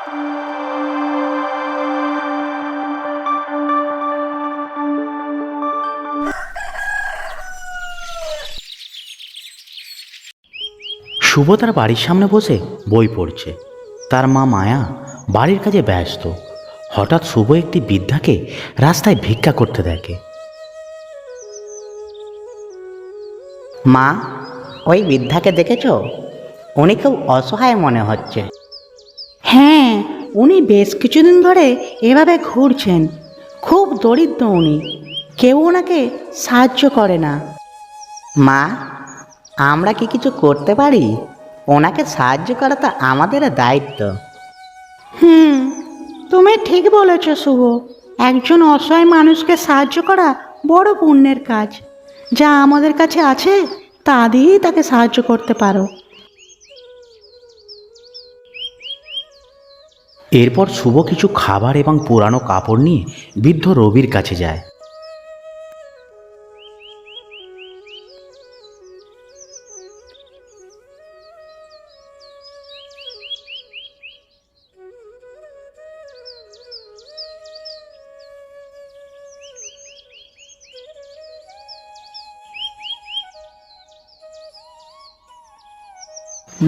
শুভ তার বাড়ির সামনে বসে বই পড়ছে। তার মা মায়া বাড়ির কাজে ব্যস্ত। হঠাৎ শুভ একটি বৃদ্ধাকে রাস্তায় ভিক্ষা করতে দেখে। মা, ওই বৃদ্ধাকে দেখেছো? উনি খুব অসহায় মনে হচ্ছে। হ্যাঁ, উনি বেশ কিছুদিন ধরে এভাবে ঘুরছেন। খুব দরিদ্র উনি, কেউ ওনাকে সাহায্য করে না। মা, আমরা কি কিছু করতে পারি? ওনাকে সাহায্য করা তো আমাদের দায়িত্ব। তুমি ঠিক বলেছ শুভ। একজন অসহায় মানুষকে সাহায্য করা বড় পুণ্যের কাজ। যা আমাদের কাছে আছে তা দিয়েই তাকে সাহায্য করতে পারো। এরপর শুভ কিছু খাবার এবং পুরানো কাপড় নিয়ে বৃদ্ধ রবির কাছে যায়।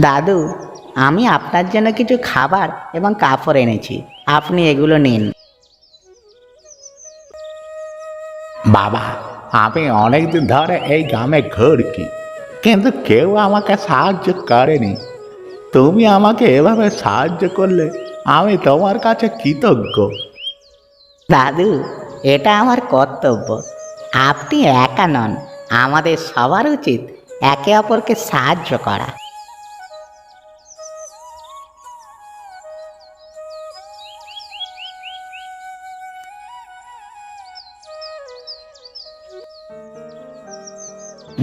দাদু, আমি আপনার জন্য কিছু খাবার এবং কাপড় এনেছি, আপনি এগুলো নিন। বাবা, আমি অনেকদিন ধরে এই গ্রামে ঘুরছি, কিন্তু কেউ আমাকে সাহায্য করেনি। তুমি আমাকে এভাবে সাহায্য করলে আমি তোমার কাছে কৃতজ্ঞ। দাদু, এটা আমার কর্তব্য। আপনি একা নন, আমাদের সবার উচিত একে অপরকে সাহায্য করা।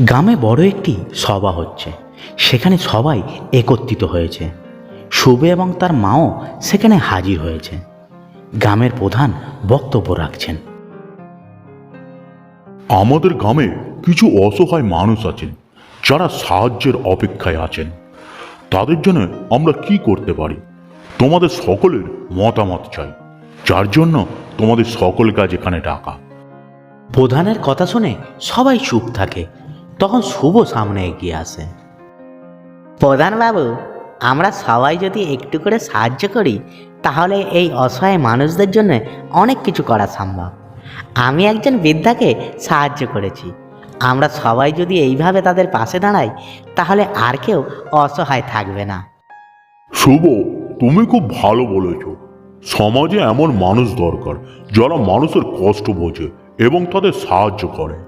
গ্রামে বড় একটি সভা হচ্ছে। সেখানে সবাই একত্রিত হয়েছে। শুভ এবং তার মাও সেখানে হাজির হয়েছে। গ্রামের প্রধান বক্তব্য রাখছেন। আমাদের গ্রামে কিছু অসহায় মানুষ আছেন যারা সাহায্যের অপেক্ষায় আছেন। তাদের জন্য আমরা কি করতে পারি? তোমাদের সকলের মতামত চাই, যার জন্য তোমাদের সকল কাজ এখানে ডাকা। প্রধানের কথা শুনে সবাই চুপ থাকে। তখন শুভ সামনে এগিয়ে আসে। প্রধান বাবু, আমরা সবাই যদি একটু করে সাহায্য করি তাহলে এই অসহায় মানুষদের জন্য অনেক কিছু করা সম্ভব। আমি একজন বৃদ্ধাকে সাহায্য করেছি। আমরা সবাই যদি এইভাবে তাদের পাশে দাঁড়াই তাহলে আর কেউ অসহায় থাকবে না। শুভ, তুমি খুব ভালো বলেছ। সমাজে এমন মানুষ দরকার যারা মানুষের কষ্ট বোঝে এবং তাদের সাহায্য করে।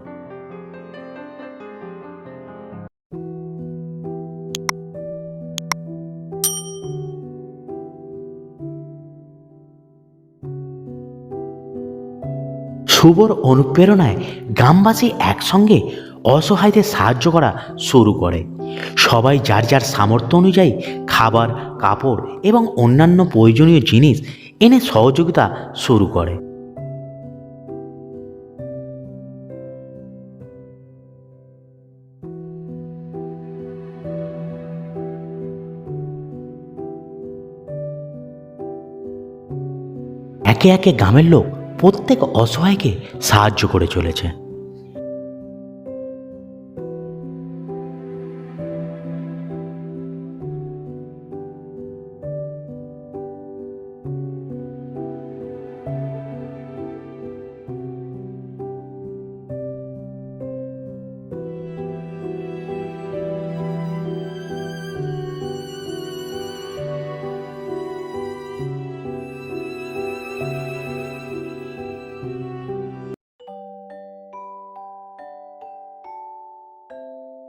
শুভর অনুপ্রেরণায় গ্রামবাসী একসঙ্গে অসহায়দের সাহায্য করা শুরু করে। সবাই যার যার সামর্থ্য অনুযায়ী খাবার, কাপড় এবং অন্যান্য প্রয়োজনীয় জিনিস এনে সহযোগিতা শুরু করে। একে একে গ্রামের লোক প্রত্যেক অসহায়কে সাহায্য করে চলেছে।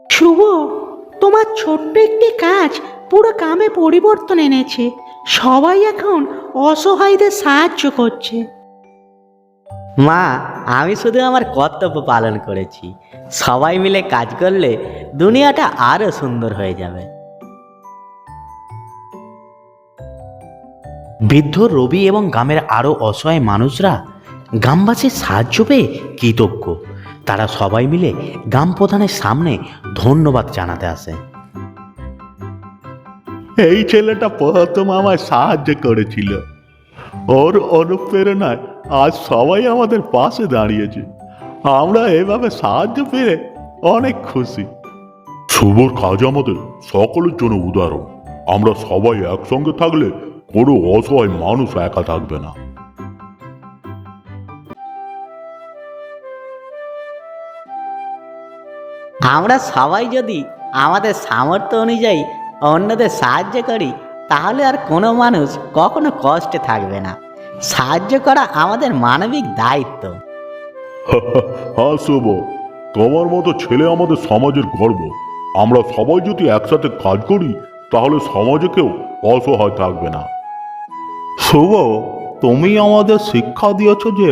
শুভ, তোমার ছোট্ট একটি কাজ পুরো গ্রামে পরিবর্তন এনেছে। সবাই এখন অসহায়দের সাহায্য করছে। মা, আমি শুধু আমার কর্তব্য পালন করেছি। সবাই মিলে কাজ করলে দুনিয়াটা আরো সুন্দর হয়ে যাবে। বৃদ্ধ রবি এবং গ্রামের আরও অসহায় মানুষরা গ্রামবাসীর সাহায্য পেয়ে কৃতজ্ঞ। তারা সবাই মিলে গ্রাম প্রধানের সামনে ধন্যবাদ জানাতে আসে। এই ছেলেটা প্রথম আমায় সাহায্য করেছিল। ওর অনুপ্রেরণায় আজ সবাই আমাদের পাশে দাঁড়িয়েছে। আমরা এভাবে সাহায্য পেয়ে অনেক খুশি। শুভর কাজ আমাদের সকলের জন্য উদাহরণ। আমরা সবাই একসঙ্গে থাকলে কোনো অসহায় মানুষ একা থাকবে না। আমরা সবাই যদি আমাদের সামর্থ্য অনুযায়ী অন্যদের সাহায্য করি তাহলে আর কোনো মানুষ কখনো কষ্টে থাকবে না। সাহায্য করা আমাদের মানবিক দায়িত্ব। হ্যাঁ শুভ, তোমার মতো ছেলে আমাদের সমাজের গর্ব। আমরা সবাই যদি একসাথে কাজ করি তাহলে সমাজে কেউ অসহায় থাকবে না। শুভ, তুমি আমাদের শিক্ষা দিয়েছ যে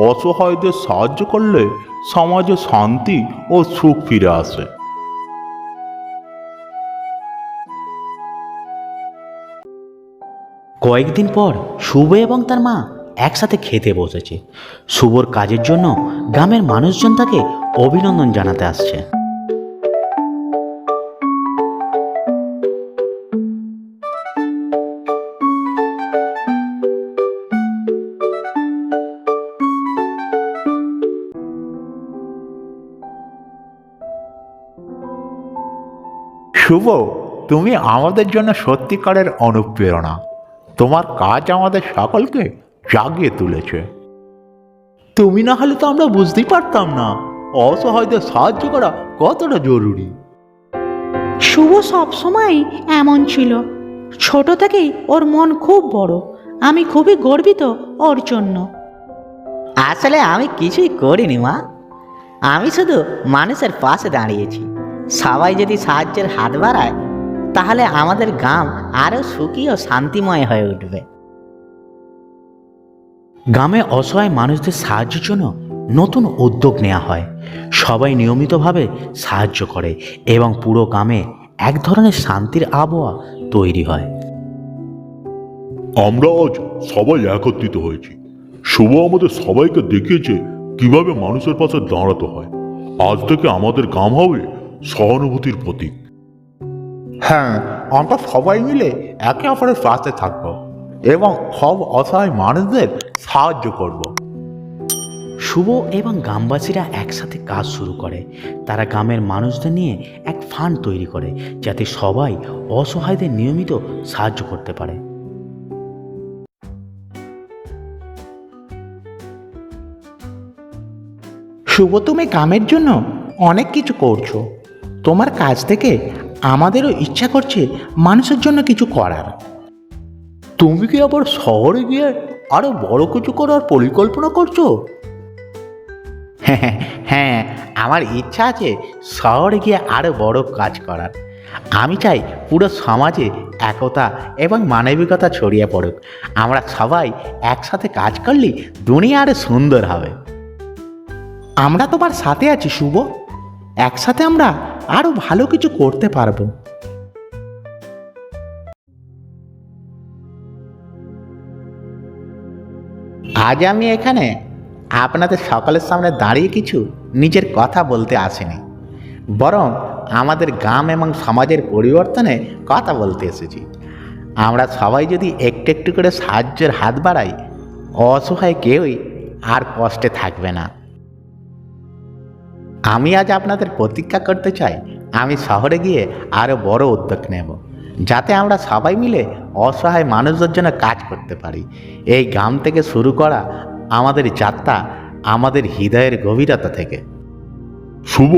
অসহায়দের সাহায্য করলে সমাজে শান্তি ও সুখ ফিরে আসে। কয়েকদিন পর শুভ এবং তার মা একসাথে খেতে বসেছে। শুভর কাজের জন্য গ্রামের মানুষজন তাকে অভিনন্দন জানাতে আসছে। শুভ, তুমি আমাদের জন্য সত্যিকারের অনুপ্রেরণা। তোমার কাজ আমাদের সকলকে জাগিয়ে তুলেছে। তুমি না হলে তো আমরা বুঝতেই পারতাম না অসহায়দের সাহায্য করা কতটা জরুরি। শুভ সবসময় এমন ছিল। ছোট থেকেই ওর মন খুব বড়। আমি খুবই গর্বিত ওর জন্য। আসলে আমি কিছুই করিনি মা, আমি শুধু মানুষের পাশে দাঁড়িয়েছি। সবাই যদি সাহায্যের হাত বাড়ায় তাহলে আমাদের গ্রাম আরও সুখী ও শান্তিময় হয়ে উঠবে। গ্রামে অসহায় মানুষদের সাহায্যের জন্য নতুন উদ্যোগ নেওয়া হয়। সবাই নিয়মিতভাবে সাহায্য করে এবং পুরো গ্রামে এক ধরনের শান্তির আবহাওয়া তৈরি হয়। আমরা আজ সবাই একত্রিত হয়েছি। শুভ আমাদের সবাইকে দেখিয়েছে কিভাবে মানুষের পাশে দাঁড়াতে হয়। আজ থেকে আমাদের গ্রাম হবে সহানুভূতির প্রতীক। হ্যাঁ, আমরা সবাই মিলে একে অপরের পাশে থাকবো এবং সব অসহায় মানুষদের সাহায্য করব। শুভ এবং গ্রামবাসীরা একসাথে কাজ শুরু করে। তারা গ্রামের মানুষদের নিয়ে এক ফান্ড তৈরি করে যাতে সবাই অসহায়দের নিয়মিত সাহায্য করতে পারে। শুভ, তুমি গ্রামের জন্য অনেক কিছু করছো। তোমার কাজ থেকে আমাদেরও ইচ্ছা করছে মানুষের জন্য কিছু করার। তুমি কি আবার শহরে গিয়ে আরো বড় কিছু করার পরিকল্পনা করছো? হ্যাঁ, আমার ইচ্ছা আছে শহরে গিয়ে আরও বড় কাজ করার। আমি চাই পুরো সমাজে একতা এবং মানবিকতা ছড়িয়ে পড়ুক। আমরা সবাই একসাথে কাজ করলে দুনিয়া আরও সুন্দর হবে। আমরা তোমার সাথে আছি শুভ। একসাথে আমরা আরো ভালো কিছু করতে পারবো। আজ আমি এখানে আপনাদের সকলের সামনে দাঁড়িয়ে কিছু নিজের কথা বলতে আসিনি, বরং আমাদের গ্রাম এবং সমাজের পরিবর্তনে কথা বলতে এসেছি। আমরা সবাই যদি একটু একটু করে সাহায্যের হাত বাড়াই, অসহায় কেউই আর কষ্টে থাকবে না। আমি আজ আপনাদের প্রতিজ্ঞা করতে চাই, আমি শহরে গিয়ে আরও বড় উদ্যোগ নেব, যাতে আমরা সবাই মিলে অসহায় মানুষদের জন্য কাজ করতে পারি। এই গ্রাম থেকে শুরু করা আমাদের যাত্রা আমাদের হৃদয়ের গভীরতা থেকে। শুভ,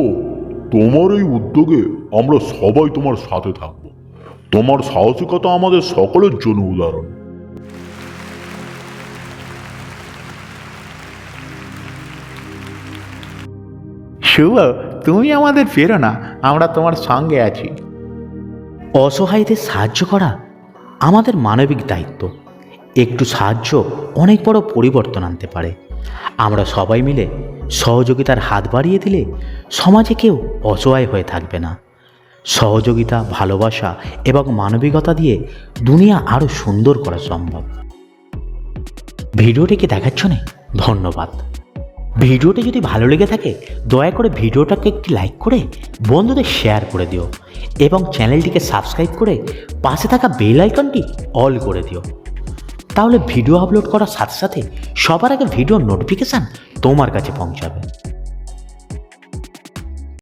তোমার এই উদ্যোগে আমরা সবাই তোমার সাথে থাকবো। তোমার সাহসিকতা আমাদের সকলের জন্য উদাহরণ। শুভ, তুমি আমাদের প্রেরণা। আমরা তোমার সঙ্গে আছি। অসহায়দের সাহায্য করা আমাদের মানবিক দায়িত্ব। একটু সাহায্য অনেক বড় পরিবর্তন আনতে পারে। আমরা সবাই মিলে সহযোগিতার হাত বাড়িয়ে দিলে সমাজে কেউ অসহায় হয়ে থাকবে না। সহযোগিতা, ভালোবাসা এবং মানবিকতা দিয়ে দুনিয়া আরও সুন্দর করা সম্ভব। ভিডিওটিকে দেখার জন্য ধন্যবাদ। ভিডিওটি যদি ভালো লেগে থাকে দয়া করে ভিডিওটাকে একটি লাইক করে বন্ধুদের শেয়ার করে দিও এবং চ্যানেলটিকে সাবস্ক্রাইব করে পাশে থাকা বেল আইকনটি অল করে দিও। তাহলে ভিডিও আপলোড করার সাথে সাথে সবার আগে ভিডিওর নোটিফিকেশান তোমার কাছে পৌঁছাবে।